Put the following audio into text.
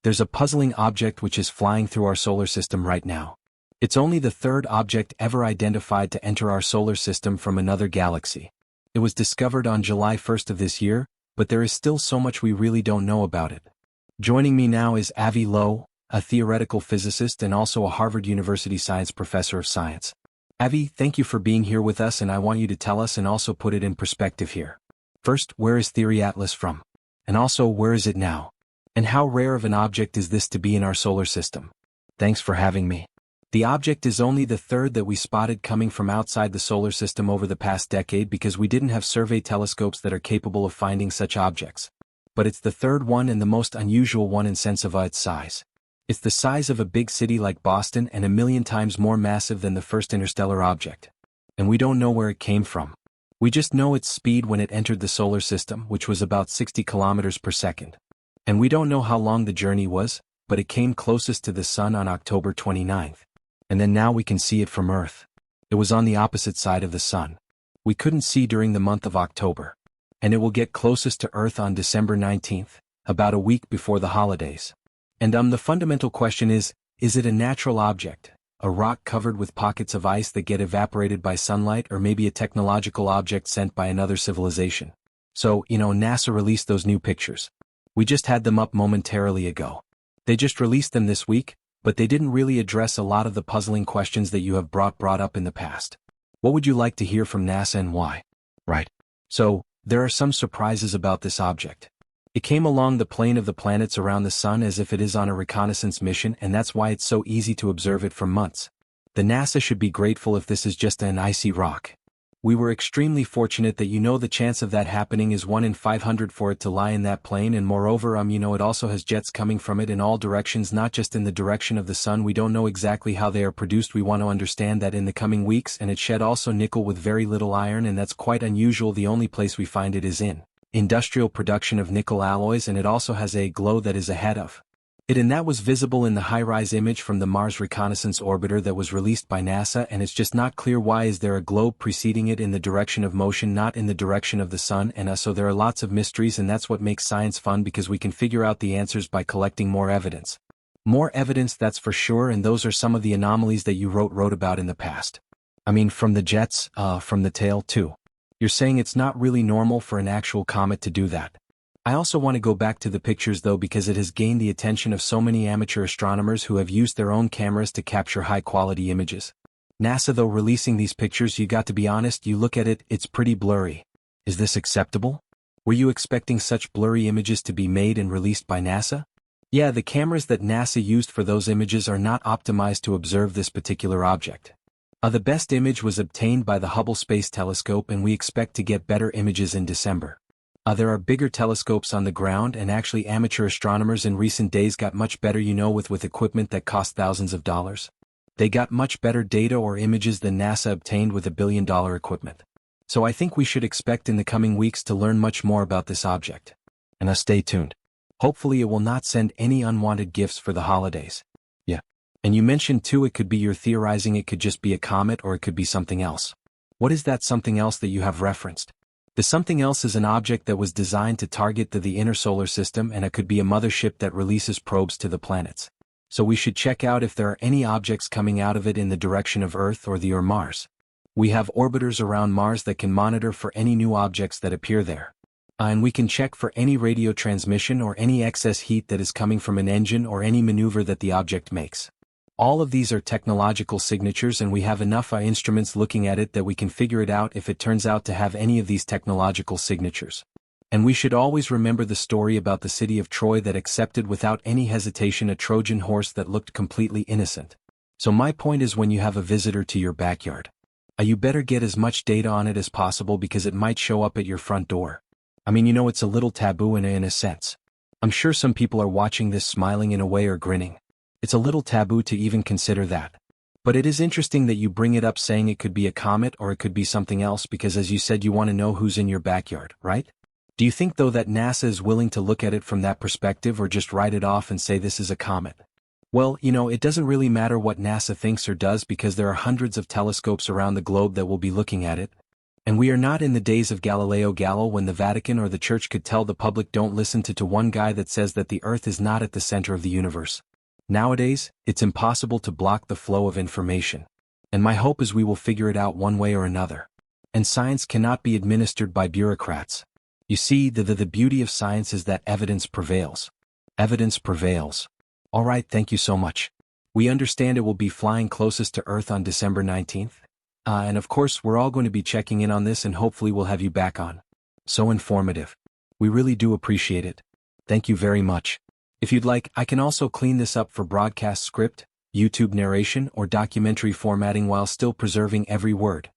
there's a puzzling object which is flying through our solar system right now. It's only the third object ever identified to enter our solar system from another galaxy. It was discovered on July 1st of this year, but there is still so much we really don't know about it. Joining me now is Avi Loeb, a theoretical physicist and also a Harvard University Science professor of science. Avi, thank you for being here with us, and I want you to tell us and also put it in perspective here. First, where is Theory Atlas from? And also, where is it now? And how rare of an object is this to be in our solar system? Thanks for having me. The object is only the third that we spotted coming from outside the solar system over the past decade because we didn't have survey telescopes that are capable of finding such objects. But it's the third one and the most unusual one in sense of its size. It's the size of a big city like Boston and 1,000,000 times more massive than the first interstellar object. And we don't know where it came from. We just know its speed when it entered the solar system, which was about 60 kilometers per second. And we don't know how long the journey was, but it came closest to the Sun on October 29th. And then now we can see it from Earth. It was on the opposite side of the Sun. We couldn't see during the month of October. And it will get closest to Earth on December 19th, about a week before the holidays. And the fundamental question is it a natural object, a rock covered with pockets of ice that get evaporated by sunlight, or maybe a technological object sent by another civilization? So, NASA released those new pictures. We just had them up momentarily ago. They just released them this week, but they didn't really address a lot of the puzzling questions that you have brought up in the past. What would you like to hear from NASA and why? Right. So, there are some surprises about this object. It came along the plane of the planets around the Sun as if it is on a reconnaissance mission, and that's why it's so easy to observe it for months. The NASA should be grateful if this is just an icy rock. We were extremely fortunate that the chance of that happening is 1 in 500 for it to lie in that plane, and moreover it also has jets coming from it in all directions, not just in the direction of the Sun. We don't know exactly how they are produced. We want to understand that in the coming weeks, and it shed also nickel with very little iron, and that's quite unusual. The only place we find it is in industrial production of nickel alloys, and it also has a glow that is ahead of it, and that was visible in the high-rise image from the Mars Reconnaissance Orbiter that was released by NASA, and it's just not clear why is there a globe preceding it in the direction of motion, not in the direction of the Sun, and so there are lots of mysteries, and that's what makes science fun, because we can figure out the answers by collecting more evidence. More evidence, that's for sure, and those are some of the anomalies that you wrote about in the past. From the jets, from the tail too. You're saying it's not really normal for an actual comet to do that. I also want to go back to the pictures though, because it has gained the attention of so many amateur astronomers who have used their own cameras to capture high-quality images. NASA though releasing these pictures, you got to be honest, you look at it, it's pretty blurry. Is this acceptable? Were you expecting such blurry images to be made and released by NASA? Yeah, the cameras that NASA used for those images are not optimized to observe this particular object. The best image was obtained by the Hubble Space Telescope, and we expect to get better images in December. There are bigger telescopes on the ground, and actually amateur astronomers in recent days got much better with equipment that cost thousands of dollars. They got much better data or images than NASA obtained with $1 billion equipment. So I think we should expect in the coming weeks to learn much more about this object. And stay tuned. Hopefully it will not send any unwanted gifts for the holidays. Yeah. And you mentioned too it could be, you're theorizing it could just be a comet, or it could be something else. What is that something else that you have referenced? The something else is an object that was designed to target the inner solar system, and it could be a mothership that releases probes to the planets. So we should check out if there are any objects coming out of it in the direction of Earth or Mars. We have orbiters around Mars that can monitor for any new objects that appear there. And we can check for any radio transmission or any excess heat that is coming from an engine or any maneuver that the object makes. All of these are technological signatures, and we have enough instruments looking at it that we can figure it out if it turns out to have any of these technological signatures. And we should always remember the story about the city of Troy that accepted without any hesitation a Trojan horse that looked completely innocent. So my point is, when you have a visitor to your backyard, you better get as much data on it as possible, because it might show up at your front door. It's a little taboo in a sense. I'm sure some people are watching this smiling in a way or grinning. It's a little taboo to even consider that. But it is interesting that you bring it up, saying it could be a comet or it could be something else, because as you said, you want to know who's in your backyard, right? Do you think though that NASA is willing to look at it from that perspective, or just write it off and say this is a comet? Well, it doesn't really matter what NASA thinks or does, because there are hundreds of telescopes around the globe that will be looking at it. And we are not in the days of Galileo Galilei when the Vatican or the Church could tell the public don't listen to one guy that says that the Earth is not at the center of the universe. Nowadays, it's impossible to block the flow of information. And my hope is we will figure it out one way or another. And science cannot be administered by bureaucrats. You see, the beauty of science is that evidence prevails. Evidence prevails. All right, thank you so much. We understand it will be flying closest to Earth on December 19th. And of course, we're all going to be checking in on this and hopefully we'll have you back on. So informative. We really do appreciate it. Thank you very much. If you'd like, I can also clean this up for broadcast script, YouTube narration, or documentary formatting while still preserving every word.